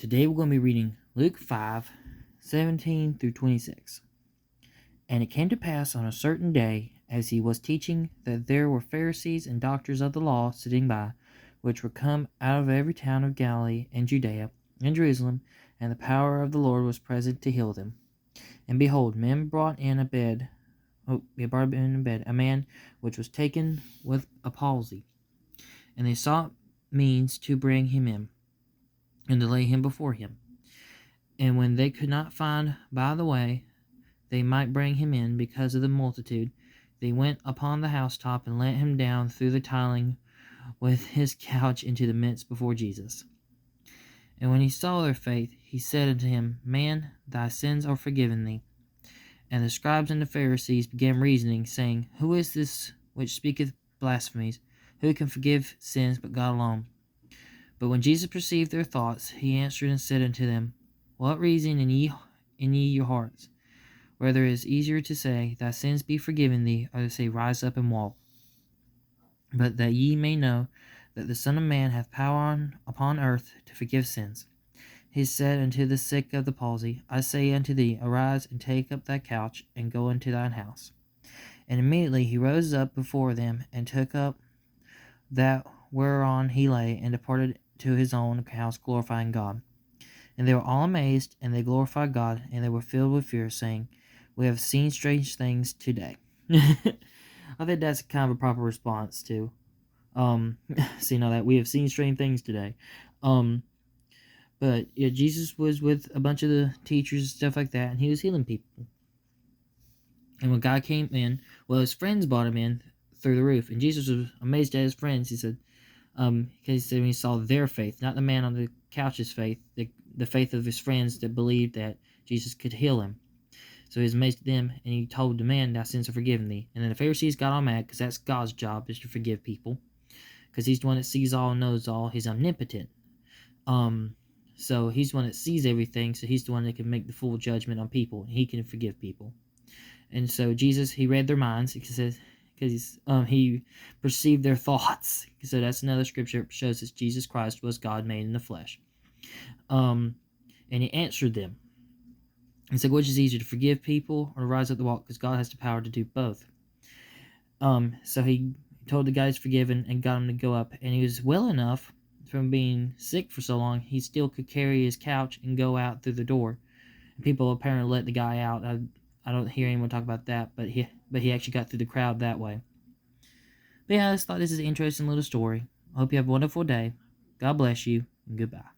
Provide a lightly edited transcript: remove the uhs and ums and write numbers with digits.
Today we're going to be reading Luke 5:17 through 26. And it came to pass on a certain day, as he was teaching, that there were Pharisees and doctors of the law sitting by, which were come out of every town of Galilee and Judea and Jerusalem, and the power of the Lord was present to heal them. And behold, men brought in a man which was taken with a palsy, and they sought means to bring him in, and to lay him before him. And when they could not find by the way they might bring him in because of the multitude, they went upon the housetop and let him down through the tiling with his couch into the midst before Jesus. And when he saw their faith, he said unto him, Man, thy sins are forgiven thee. And the scribes and the Pharisees began reasoning, saying, Who is this which speaketh blasphemies? Who can forgive sins but God alone? But when Jesus perceived their thoughts, he answered and said unto them, What reason in ye your hearts? Whether it is easier to say, Thy sins be forgiven thee, or to say, Rise up and walk. But that ye may know that the Son of Man hath power upon earth to forgive sins. He said unto the sick of the palsy, I say unto thee, Arise and take up thy couch, and go into thine house. And immediately he rose up before them, and took up that whereon he lay, and departed to his own house, glorifying God. And they were all amazed, and they glorified God, and they were filled with fear, saying, We have seen strange things today. I think that's kind of a proper response to seeing all that. We have seen strange things today. But yeah, Jesus was with a bunch of the teachers and stuff like that, and he was healing people. And when God came in, well, his friends brought him in through the roof, and Jesus was amazed at his friends. He said, because he said when he saw their faith, not the man on the couch's faith, the faith of his friends that believed that Jesus could heal him. So he was amazed at them, and he told the man, Thy sins are forgiven thee. And then the Pharisees got all mad, because that's God's job, is to forgive people, because he's the one that sees all and knows all. He's omnipotent. So he's the one that sees everything, so he's the one that can make the full judgment on people, and he can forgive people. And so Jesus, he read their minds, because he perceived their thoughts. So that's another scripture that shows that Jesus Christ was God made in the flesh. And he answered them. He said, which is easier, to forgive people or to rise up the walk? Because God has the power to do both. So he told the guys forgiven and got him to go up. And he was well enough from being sick for so long, he still could carry his couch and go out through the door. And people apparently let the guy out. I don't hear anyone talk about that, but he actually got through the crowd that way. But yeah, I just thought this is an interesting little story. I hope you have a wonderful day. God bless you, and goodbye.